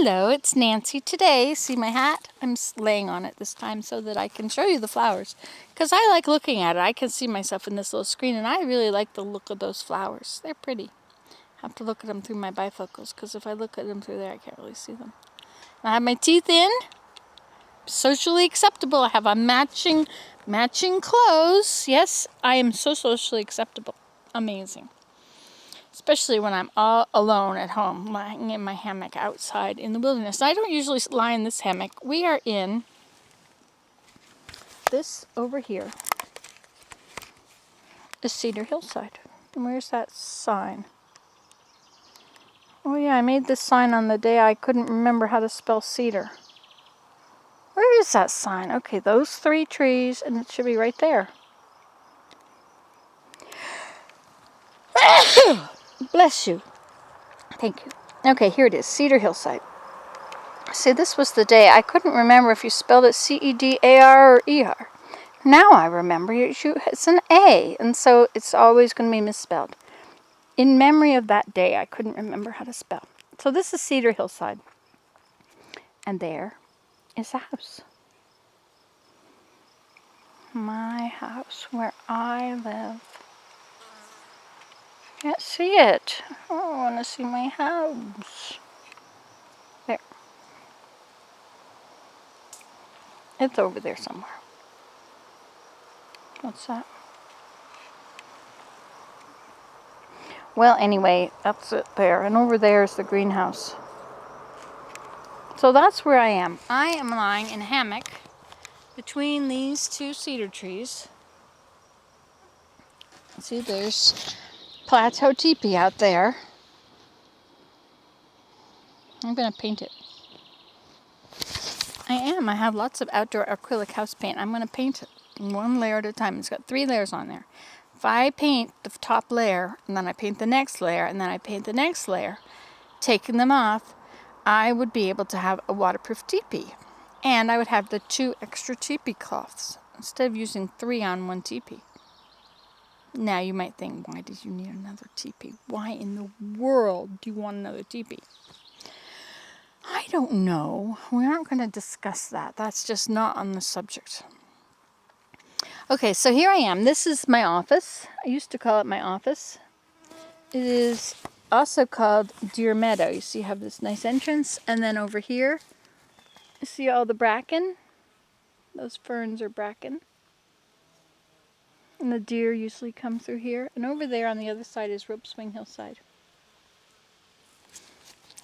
Hello, it's Nancy today. See my hat? I'm laying on it this time so that I can show you the flowers. Because I like looking at it. I can see myself in this little screen, and I really like the look of those flowers. They're pretty. I have to look at them through my bifocals, because if I look at them through there, I can't really see them. I have my teeth in. Socially acceptable. I have on matching clothes. Yes, I am so socially acceptable. Amazing. Especially when I'm all alone at home, lying in my hammock outside in the wilderness. I don't usually lie in this hammock. We are in this over here, the Cedar Hillside. And where's that sign? Oh yeah, I made this sign on the day I couldn't remember how to spell cedar. Where is that sign? Okay, those 3 trees, and it should be right there. Bless you. Thank you. Okay, here it is, Cedar Hillside. See, this was the day I couldn't remember if you spelled it C-E-D-A-R or E-R. Now I remember it's an A, and so it's always going to be misspelled. In memory of that day, I couldn't remember how to spell. So this is Cedar Hillside. And there is a house. My house, where I live. Can't see it. Oh, I want to see my house. There. It's over there somewhere. What's that? Well, anyway, that's it there. And over there is the greenhouse. So that's where I am. I am lying in a hammock between these 2 cedar trees. See, there's Plateau Teepee out there. I'm going to paint it. I am. I have lots of outdoor acrylic house paint. I'm going to paint it 1 layer at a time. It's got 3 layers on there. If I paint the top layer, and then I paint the next layer, and then I paint the next layer, taking them off, I would be able to have a waterproof teepee. And I would have the 2 extra teepee cloths instead of using 3 on 1 teepee. Now you might think, why did you need another teepee? Why in the world do you want another teepee? I don't know. We aren't going to discuss that. That's just not on the subject. Okay, so here I am. This is my office. I used to call it my office. It is also called Deer Meadow. You see, you have this nice entrance, and then over here, you see all the bracken? Those ferns are bracken. And the deer usually come through here. And over there on the other side is Rope Swing Hillside.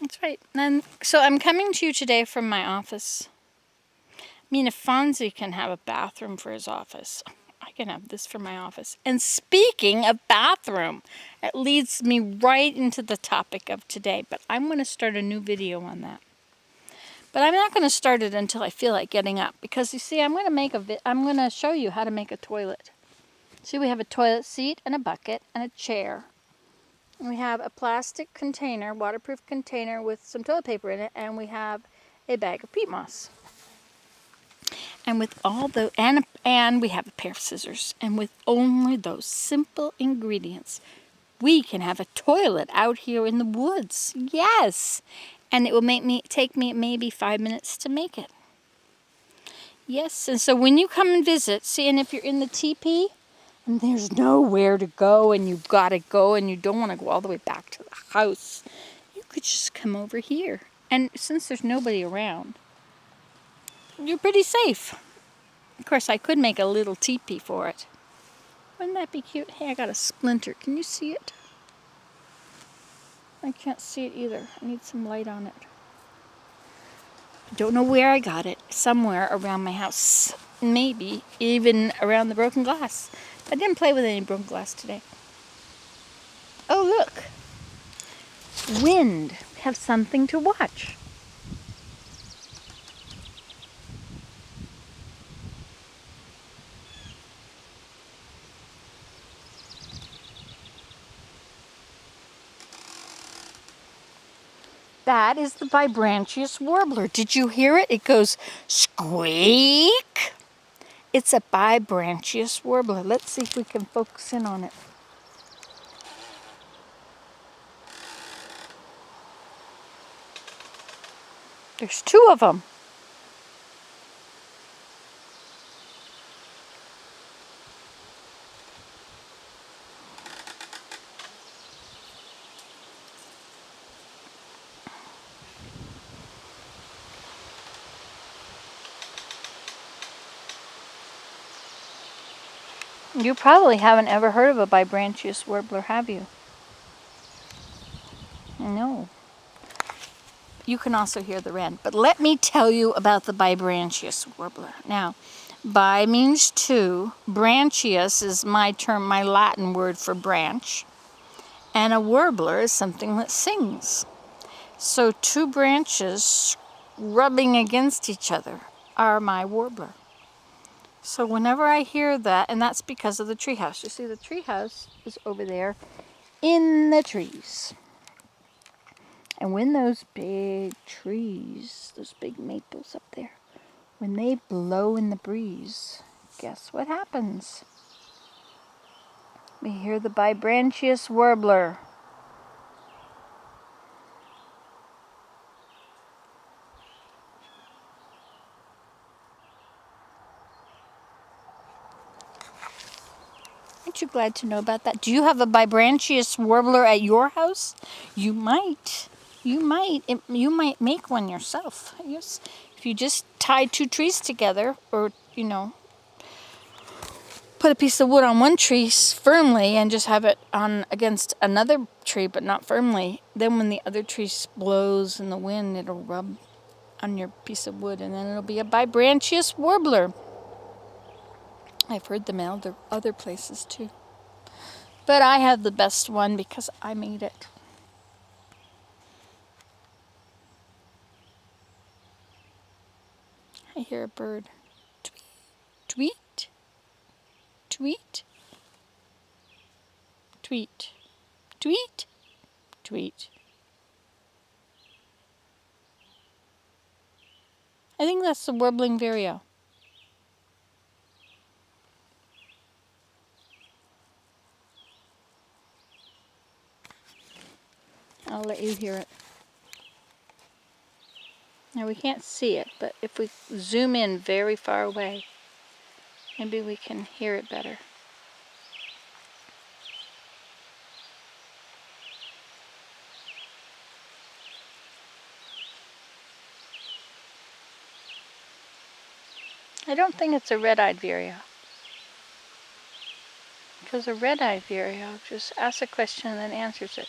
That's right. And so I'm coming to you today from my office. I mean, if Fonzie can have a bathroom for his office, I can have this for my office. And speaking of bathroom, it leads me right into the topic of today. But I'm going to start a new video on that. But I'm not going to start it until I feel like getting up. Because you see, I'm going to show you how to make a toilet. See, we have a toilet seat and a bucket and a chair. And we have a plastic container, waterproof container with some toilet paper in it, and we have a bag of peat moss. And with all the and we have a pair of scissors. And with only those simple ingredients, we can have a toilet out here in the woods. Yes. And it will take me maybe 5 minutes to make it. Yes, and so when you come and visit, see, and if you're in the teepee, and there's nowhere to go, and you've got to go, and you don't want to go all the way back to the house, you could just come over here. And since there's nobody around, you're pretty safe. Of course, I could make a little teepee for it. Wouldn't that be cute? Hey, I got a splinter. Can you see it? I can't see it either. I need some light on it. I don't know where I got it. Somewhere around my house. Maybe even around the broken glass. I didn't play with any broken glass today. Oh, look. Wind. We have something to watch. That is the Bibranchius warbler. Did you hear it? It goes squeak. It's a Bibranchius warbler. Let's see if we can focus in on it. There's two of them. You probably haven't ever heard of a Bibranchius warbler, have you? No. You can also hear the wren. But let me tell you about the Bibranchius warbler. Now, bi means two. Branchius is my term, my Latin word for branch. And a warbler is something that sings. So two branches rubbing against each other are my warbler. So whenever I hear that, and that's because of the treehouse. You see, the treehouse is over there in the trees. And when those big trees, those big maples up there, when they blow in the breeze, guess what happens? We hear the Bibranchius warbler. Aren't you glad to know about that? Do you have a Bibranchius warbler at your house? You might. You might make one yourself. Yes. If you just tie two trees together, or, put a piece of wood on one tree firmly and just have it on against another tree, but not firmly, then when the other tree blows in the wind, it'll rub on your piece of wood, and then it'll be a Bibranchius warbler. I've heard them other places too. But I have the best one because I made it. I hear a bird. Tweet, tweet, tweet, tweet, tweet. I think that's the warbling vireo. I'll let you hear it. Now we can't see it, but if we zoom in very far away, maybe we can hear it better. I don't think it's a red-eyed vireo. Because a red-eyed vireo just asks a question and then answers it.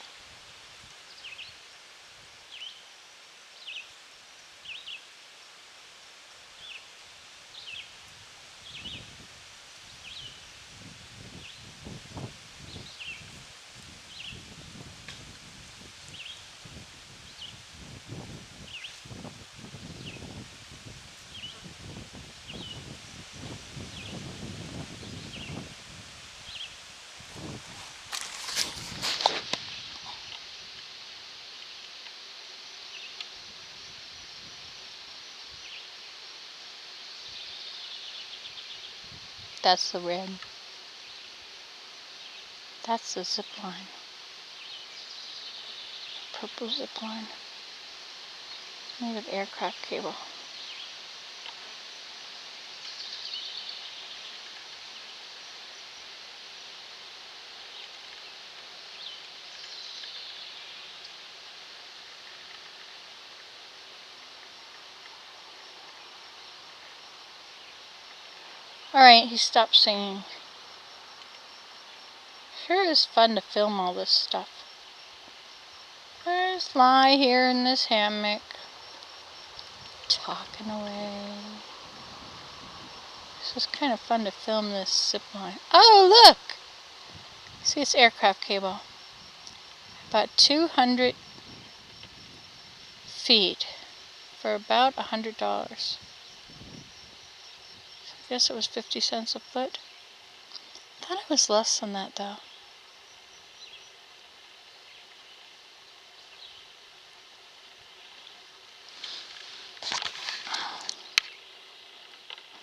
That's the red. That's the zip line. Purple zip line. Made of aircraft cable. Alright, he stopped singing. Sure is fun to film all this stuff. I just lie here in this hammock, talking away. This is kind of fun to film this zip line. Oh, look! See, it's aircraft cable. About 200 feet for about $100. I guess it was 50 cents a foot. I thought it was less than that, though.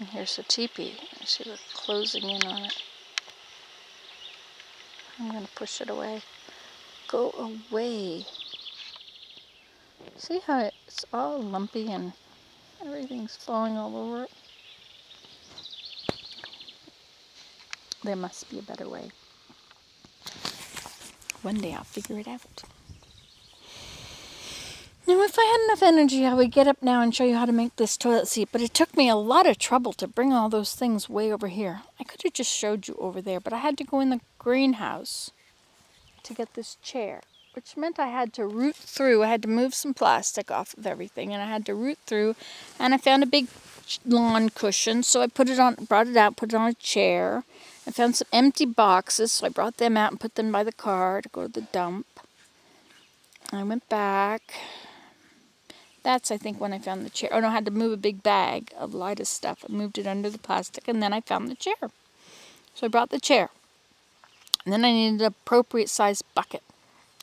And here's the teepee. I see they're closing in on it. I'm going to push it away. Go away. See how it's all lumpy and everything's falling all over it? There must be a better way. One day I'll figure it out. Now, if I had enough energy, I would get up now and show you how to make this toilet seat, but it took me a lot of trouble to bring all those things way over here. I could have just showed you over there, but I had to go in the greenhouse to get this chair, which meant I had to root through. I had to move some plastic off of everything, and I had to root through, and I found a big lawn cushion, so I put it on, brought it out, put it on a chair. I found some empty boxes, so I brought them out and put them by the car to go to the dump. I went back. That's, I think, when I found the chair. Oh, no, I had to move a big bag of lightest stuff. I moved it under the plastic, and then I found the chair. So I brought the chair. And then I needed an appropriate sized bucket.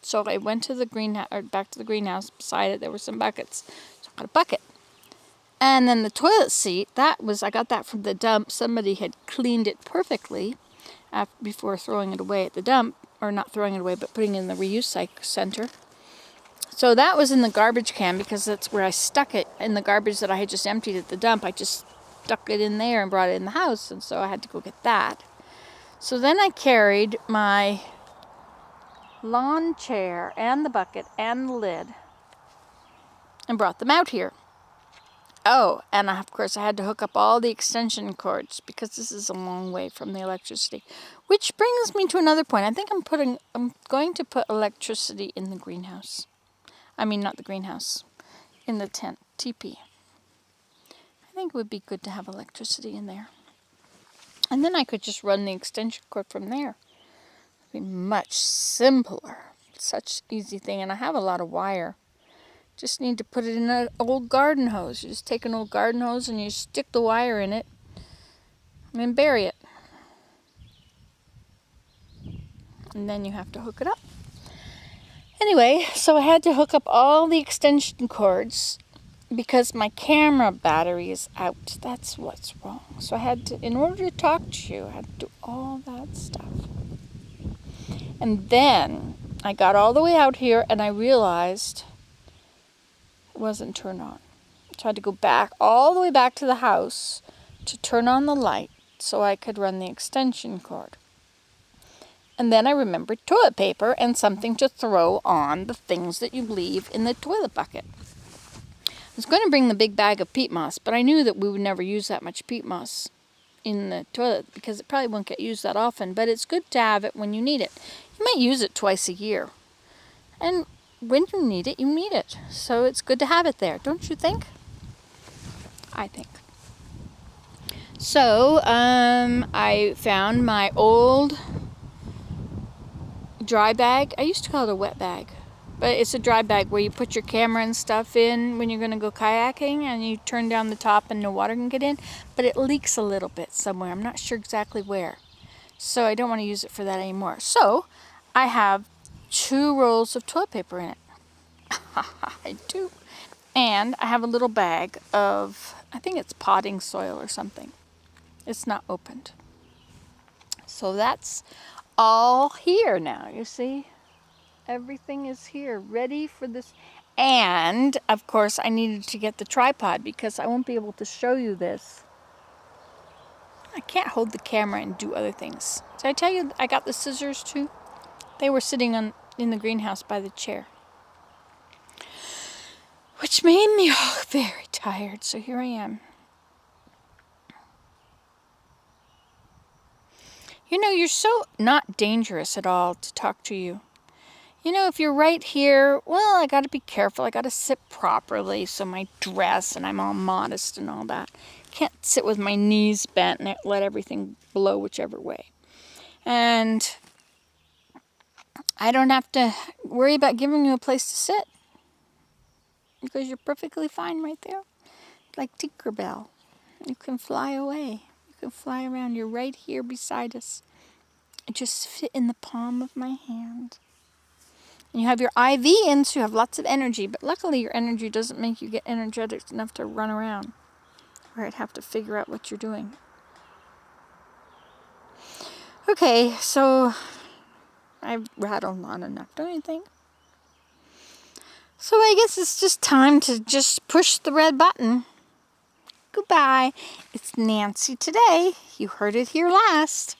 So I went to the greenhouse, or back to the greenhouse. Beside it, there were some buckets. So I got a bucket. And then the toilet seat, I got that from the dump. Somebody had cleaned it perfectly before throwing it away at the dump. Or not throwing it away, but putting it in the reuse center. So that was in the garbage can because that's where I stuck it, in the garbage that I had just emptied at the dump. I just stuck it in there and brought it in the house, and so I had to go get that. So then I carried my lawn chair and the bucket and the lid and brought them out here. Oh, and of course I had to hook up all the extension cords because this is a long way from the electricity. Which brings me to another point. I think I'm going to put electricity in the greenhouse. I mean, not the greenhouse, in the tent, teepee. I think it would be good to have electricity in there. And then I could just run the extension cord from there. It would be much simpler. Such an easy thing. And I have a lot of wire. Just need to put it in an old garden hose. You just take an old garden hose and you stick the wire in it and then bury it. And then you have to hook it up. Anyway, so I had to hook up all the extension cords because my camera battery is out. That's what's wrong. So I had to, in order to talk to you, I had to do all that stuff. And then I got all the way out here and I realized it wasn't turned on. So I had to go back, all the way back to the house to turn on the light so I could run the extension cord. And then I remembered toilet paper and something to throw on the things that you leave in the toilet bucket. I was going to bring the big bag of peat moss, but I knew that we would never use that much peat moss in the toilet because it probably won't get used that often, but it's good to have it when you need it. You might use it twice a year. And when you need it, you need it. So it's good to have it there, don't you think? I think. So, I found my old dry bag. I used to call it a wet bag, but it's a dry bag where you put your camera and stuff in when you're going to go kayaking, and you turn down the top and no water can get in, but it leaks a little bit somewhere. I'm not sure exactly where, so I don't want to use it for that anymore. So I have 2 rolls of toilet paper in it. I do. And I have a little bag of, I think it's potting soil or something. It's not opened. So that's all here now, you see? Everything is here, ready for this. And, of course, I needed to get the tripod because I won't be able to show you this. I can't hold the camera and do other things. Did I tell you I got the scissors, too? They were sitting in the greenhouse by the chair. Which made me very tired, so here I am. You know, you're so not dangerous at all to talk to you. You know, if you're right here, well, I got to be careful. I got to sit properly, so my dress, and I'm all modest and all that. Can't sit with my knees bent and let everything blow whichever way. And I don't have to worry about giving you a place to sit because you're perfectly fine right there. Like Tinkerbell. You can fly away. You can fly around. You're right here beside us. Just fit in the palm of my hand. And you have your IV in, so you have lots of energy. But luckily, your energy doesn't make you get energetic enough to run around. Or I'd have to figure out what you're doing. Okay, so I've rattled on enough, don't you think? So I guess it's just time to just push the red button. Goodbye. It's Nancy today. You heard it here last.